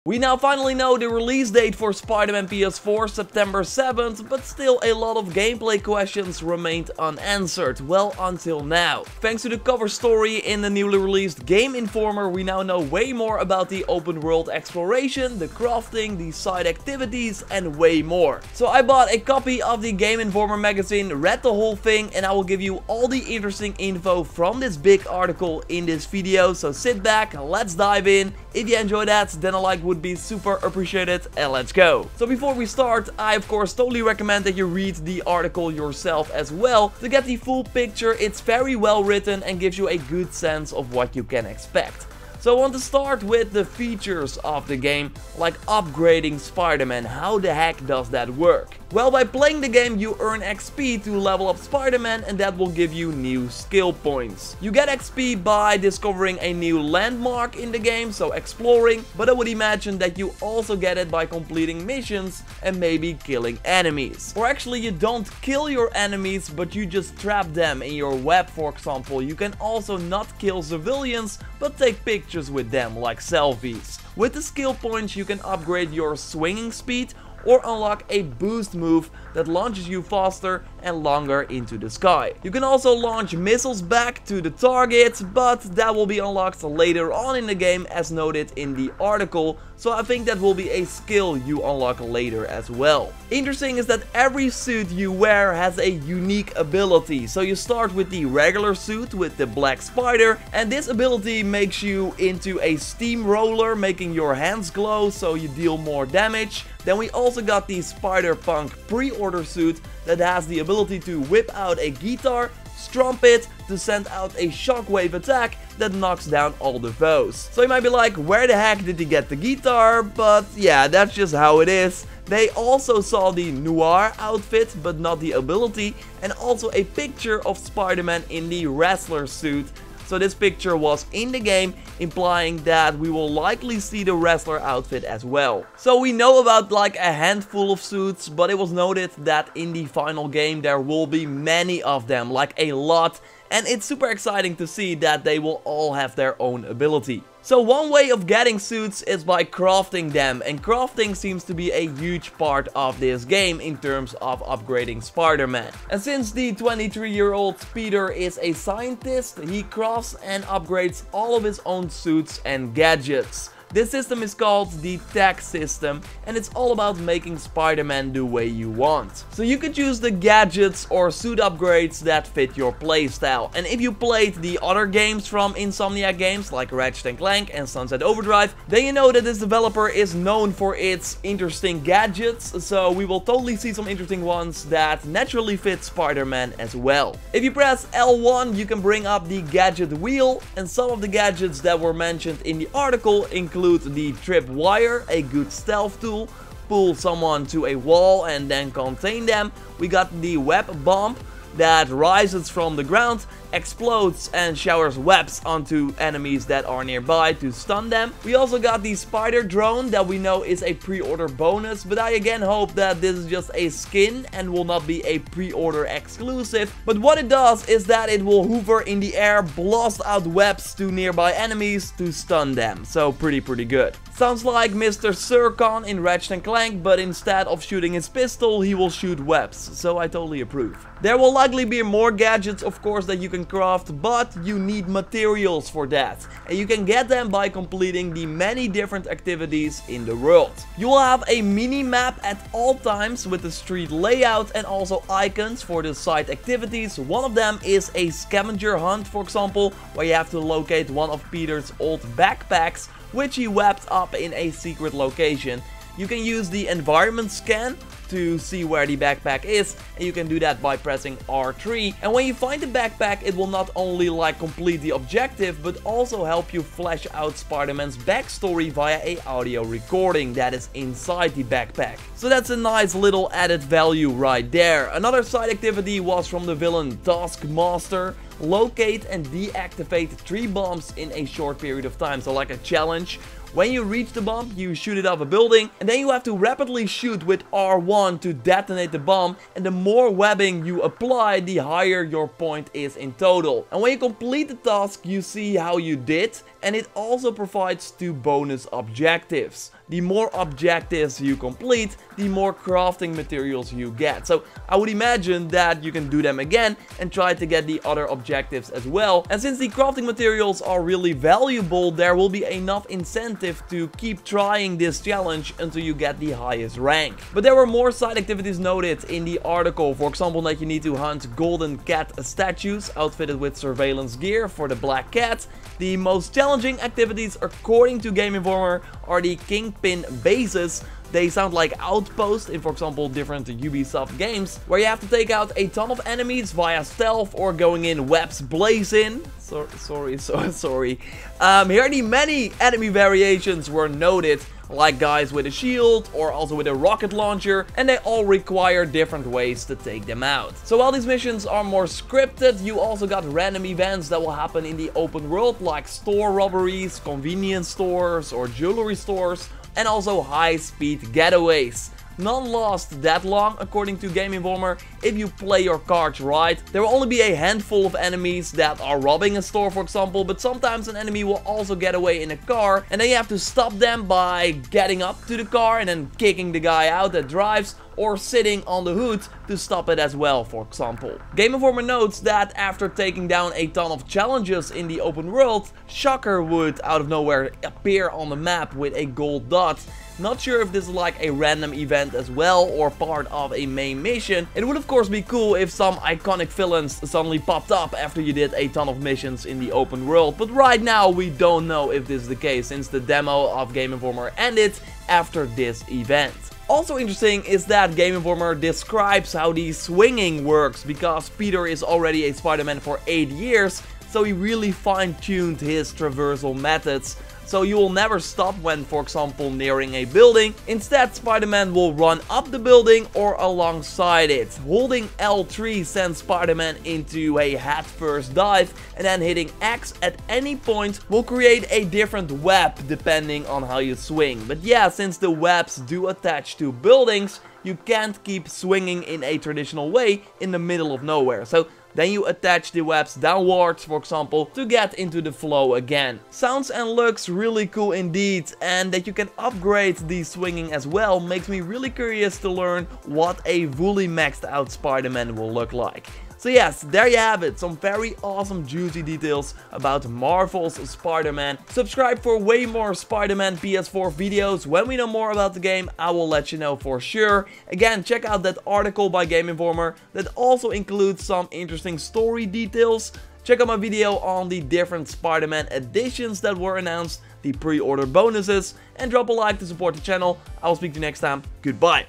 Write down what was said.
We now finally know the release date for Spider-Man PS4, September 7th, but still a lot of gameplay questions remained unanswered, well until now. Thanks to the cover story in the newly released Game Informer, we now know way more about the open world exploration, the crafting, the side activities and way more. So I bought a copy of the Game Informer magazine, read the whole thing, and I will give you all the interesting info from this big article in this video. So sit back, let's dive in. If you enjoy that, then a like would be super appreciated, and let's go. So before we start, I of course totally recommend that you read the article yourself as well to get the full picture. It's very well written and gives you a good sense of what you can expect. So I want to start with the features of the game, like upgrading Spider-Man. How the heck does that work? Well, by playing the game you earn XP to level up Spider-Man, and that will give you new skill points. You get XP by discovering a new landmark in the game, so exploring, but I would imagine that you also get it by completing missions and maybe killing enemies. Or actually you don't kill your enemies, but you just trap them in your web, for example. You can also not kill civilians, but take pictures with them, like selfies. With the skill points you can upgrade your swinging speed or unlock a boost move that launches you faster and longer into the sky. You can also launch missiles back to the target, but that will be unlocked later on in the game as noted in the article, so I think that will be a skill you unlock later as well. Interesting is that every suit you wear has a unique ability. So you start with the regular suit with the black spider, and this ability makes you into a steamroller, making your hands glow so you deal more damage. Then we also got the Spider-Punk pre-order suit that has the ability to whip out a guitar, strum it to send out a shockwave attack that knocks down all the foes. So you might be like, where the heck did he get the guitar? But yeah, that's just how it is. They also saw the Noir outfit, but not the ability, and also a picture of Spider-Man in the wrestler suit. So this picture was in the game, implying that we will likely see the wrestler outfit as well. So we know about like a handful of suits, but it was noted that in the final game there will be many of them, like a lot. And it's super exciting to see that they will all have their own ability. So one way of getting suits is by crafting them, and crafting seems to be a huge part of this game in terms of upgrading Spider-Man. And since the 23-year-old Peter is a scientist, he crafts and upgrades all of his own suits and gadgets. This system is called the tech system, and it's all about making Spider-Man the way you want. So you could choose the gadgets or suit upgrades that fit your playstyle. And if you played the other games from Insomniac Games like Ratchet & Clank and Sunset Overdrive, then you know that this developer is known for its interesting gadgets. So we will totally see some interesting ones that naturally fit Spider-Man as well. If you press L1, you can bring up the Gadget Wheel, and some of the gadgets that were mentioned in the article include the trip wire, a good stealth tool, pull someone to a wall and then contain them. We got the web bomb that rises from the ground, explodes and showers webs onto enemies that are nearby to stun them. We also got the spider drone that we know is a pre-order bonus, but I again hope that this is just a skin and will not be a pre-order exclusive. But what it does is that it will hover in the air, blast out webs to nearby enemies to stun them. So pretty good. Sounds like Mr. Sircon in Ratchet & Clank, but instead of shooting his pistol, he will shoot webs. So I totally approve. There will likely be more gadgets, of course, that you can craft, but you need materials for that. And you can get them by completing the many different activities in the world. You will have a mini-map at all times with the street layout and also icons for the side activities. One of them is a scavenger hunt, for example, where you have to locate one of Peter's old backpacks, which he wrapped up in a secret location. You can use the environment scan to see where the backpack is, and you can do that by pressing R3. And when you find the backpack, it will not only like complete the objective, but also help you flesh out Spider-Man's backstory via a audio recording that is inside the backpack. So that's a nice little added value right there. Another side activity was from the villain Taskmaster. Locate and deactivate 3 bombs in a short period of time, so like a challenge. When you reach the bomb, you shoot it off a building, and then you have to rapidly shoot with R1 to detonate the bomb, and the more webbing you apply, the higher your point is in total. And when you complete the task, you see how you did, and it also provides 2 bonus objectives. The more objectives you complete, the more crafting materials you get. So I would imagine that you can do them again and try to get the other objectives as well. And since the crafting materials are really valuable, there will be enough incentive to keep trying this challenge until you get the highest rank. But there were more side activities noted in the article. For example, that you need to hunt golden cat statues outfitted with surveillance gear for the black cat. The most challenging activities, according to Game Informer, are the Kingpin bases. They sound like outposts in, for example, different Ubisoft games, where you have to take out a ton of enemies via stealth or going in webs blazing. Sorry. Here the many enemy variations were noted, like guys with a shield or also with a rocket launcher, and they all require different ways to take them out. So while these missions are more scripted, you also got random events that will happen in the open world, like store robberies, convenience stores or jewelry stores, and also high-speed getaways. None last that long, according to Game Informer, if you play your cards right. There will only be a handful of enemies that are robbing a store, for example, but sometimes an enemy will also get away in a car, and then you have to stop them by getting up to the car and then kicking the guy out that drives, or sitting on the hood to stop it as well, for example. Game Informer notes that after taking down a ton of challenges in the open world, Shocker would out of nowhere appear on the map with a gold dot. Not sure if this is like a random event as well or part of a main mission. It would of course be cool if some iconic villains suddenly popped up after you did a ton of missions in the open world, but right now we don't know if this is the case since the demo of Game Informer ended after this event. Also interesting is that Game Informer describes how the swinging works, because Peter is already a Spider-Man for 8 years, so he really fine-tuned his traversal methods. So you will never stop when, for example, nearing a building. Instead, Spider-Man will run up the building or alongside it. Holding L3 sends Spider-Man into a head-first dive, and then hitting X at any point will create a different web depending on how you swing. But yeah, since the webs do attach to buildings, you can't keep swinging in a traditional way in the middle of nowhere. So then you attach the webs downwards, for example, to get into the flow again. Sounds and looks really cool indeed, and that you can upgrade the swinging as well makes me really curious to learn what a fully maxed out Spider-Man will look like. So yes, there you have it, some very awesome juicy details about Marvel's Spider-Man. Subscribe for way more Spider-Man PS4 videos. When we know more about the game, I will let you know for sure. Again, check out that article by Game Informer that also includes some interesting story details. Check out my video on the different Spider-Man editions that were announced, the pre-order bonuses, and drop a like to support the channel. I will speak to you next time. Goodbye.